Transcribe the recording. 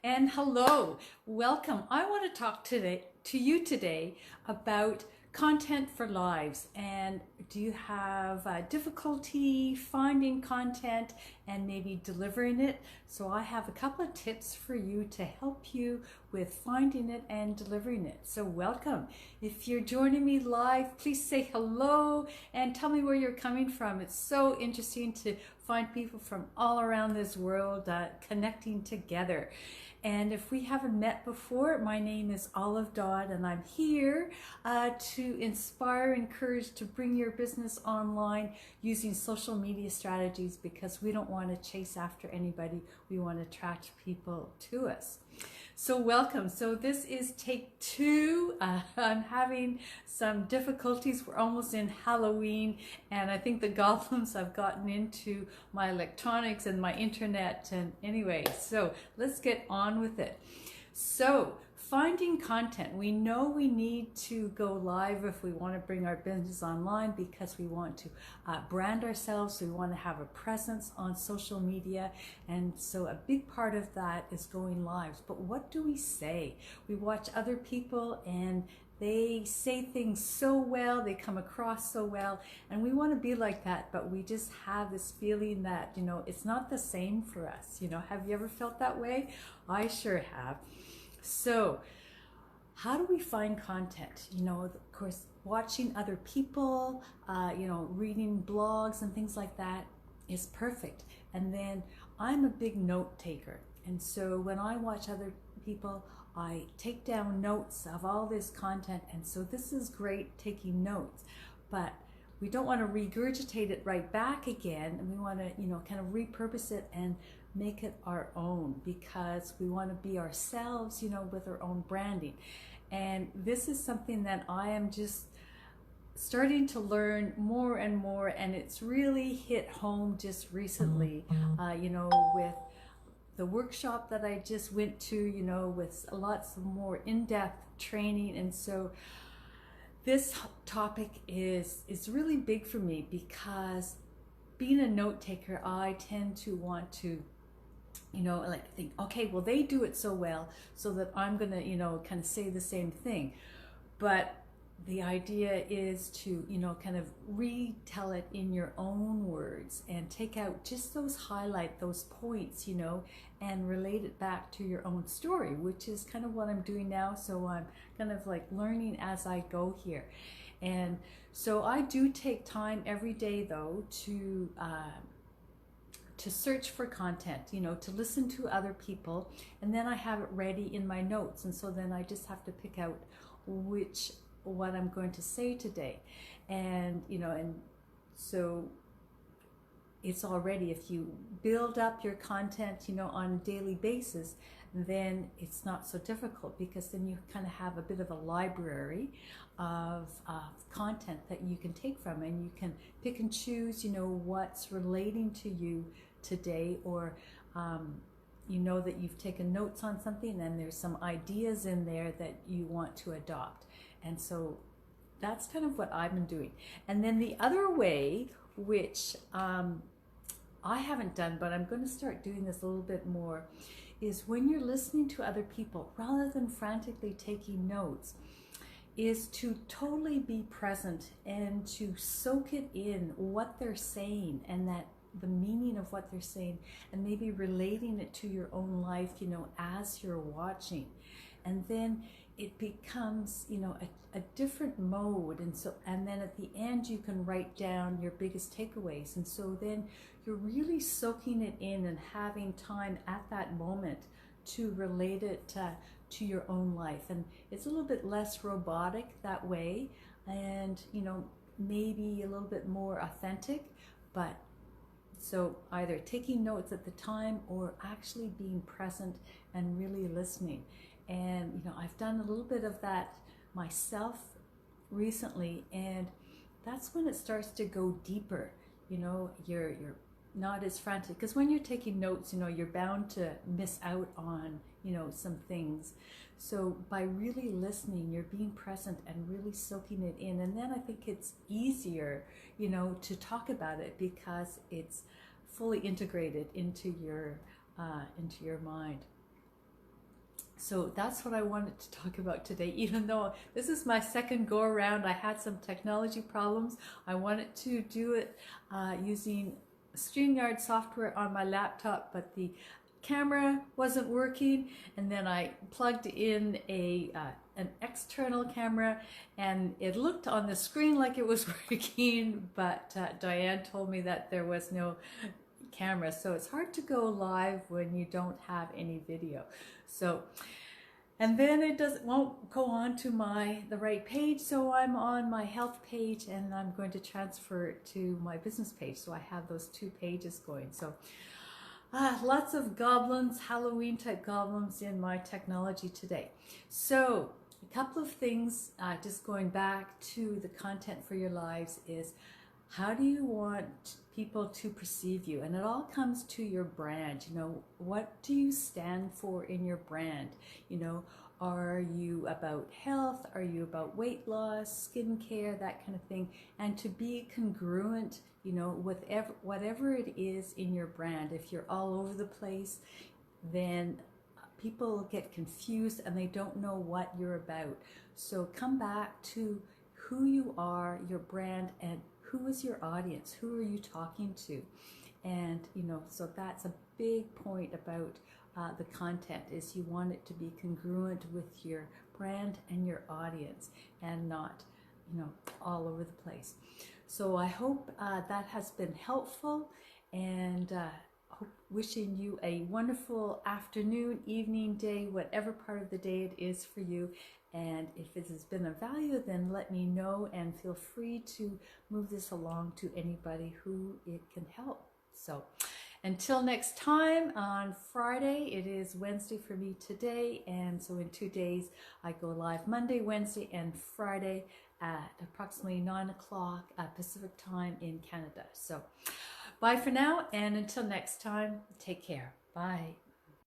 And hello, welcome. I want to talk to you today about content for lives. And do you have difficulty finding content and maybe delivering it? So I have a couple of tips for you to help you with finding it and delivering it. So welcome. If you're joining me live, please say hello and tell me where you're coming from. It's so interesting to find people from all around this world connecting together. And if we haven't met before, my name is Dodd, and I'm here to inspire, encourage to bring your business online using social media strategies, because we don't want to chase after anybody. We want to attract people to us. So welcome. So this is take 2. I'm having some difficulties. We're almost in Halloween, and I think the goblins have gotten into my electronics and my internet. And anyway, so let's get on with it. So finding content. We know we need to go live if we want to bring our business online, because we want to brand ourselves. We want to have a presence on social media. And so a big part of that is going live. But what do we say? We watch other people and they say things so well, they come across so well, and we want to be like that, but we just have this feeling that, it's not the same for us. Have you ever felt that way? I sure have. So how do we find content? Of course, watching other people, reading blogs and things like that is perfect. And then I'm a big note taker. And so when I watch other people, I take down notes of all this content. And so this is great, taking notes, but we don't want to regurgitate it right back again. And we want to, kind of repurpose it and make it our own, because we want to be ourselves, with our own branding. And this is something that I am just starting to learn more and more, and it's really hit home just recently, with the workshop that I just went to, with lots of more in-depth training. And so this topic is really big for me, because being a note taker, I tend to want to think, okay, well, they do it so well, so that I'm gonna, kind of say the same thing. But the idea is to, kind of retell it in your own words and take out just those points, and relate it back to your own story, which is kind of what I'm doing now. So I'm kind of like learning as I go here. And so I do take time every day, though, to search for content, to listen to other people, and then I have it ready in my notes. And so then I just have to pick out what I'm going to say today. And, and so it's already, if you build up your content, on a daily basis, then it's not so difficult, because then you kind of have a bit of a library of content that you can take from, and you can pick and choose, what's relating to you today, or that you've taken notes on something and there's some ideas in there that you want to adopt. And so that's kind of what I've been doing. And then the other way, which I haven't done, but I'm going to start doing this a little bit more, is when you're listening to other people, rather than frantically taking notes, is to totally be present and to soak it in, what they're saying, and that the meaning of what they're saying, and maybe relating it to your own life, as you're watching. And then it becomes, a different mode. And then at the end, you can write down your biggest takeaways. And so then you're really soaking it in and having time at that moment to relate it to your own life. And it's a little bit less robotic that way, and, maybe a little bit more authentic. But so either taking notes at the time, or actually being present and really listening. And, I've done a little bit of that myself recently, and that's when it starts to go deeper. You're not as frantic, because when you're taking notes, you're bound to miss out on, some things. So by really listening, you're being present and really soaking it in. And then I think it's easier, to talk about it, because it's fully integrated into your mind. So that's what I wanted to talk about today. Even though this is my second go around, I had some technology problems. I wanted to do it using StreamYard software on my laptop, but the camera wasn't working, and then I plugged in an external camera, and it looked on the screen like it was working, but Diane told me that there was no camera, so it's hard to go live when you don't have any video. So, and then it won't go on to the right page, so I'm on my health page, and I'm going to transfer it to my business page, so I have those two pages going. So lots of goblins, Halloween type goblins in my technology today. So a couple of things, just going back to the content for your lives, is how do you want people to perceive you? And it all comes to your brand. You know, what do you stand for in your brand? You know, are you about health? Are you about weight loss, skincare, that kind of thing? And to be congruent, you know, with whatever it is in your brand. If you're all over the place, then people get confused and they don't know what you're about. So come back to who you are, your brand, and who is your audience? Who are you talking to? And, you know, so that's a big point about the content, is you want it to be congruent with your brand and your audience, and not, you know, all over the place. So I hope that has been helpful, and wishing you a wonderful afternoon, evening, day, whatever part of the day it is for you. And if it has been of value, then let me know, and feel free to move this along to anybody who it can help. So until next time, on Friday, it is Wednesday for me today, and so in 2 days I go live Monday, Wednesday, and Friday at approximately 9 o'clock Pacific time in Canada. So bye for now, and until next time, take care. Bye.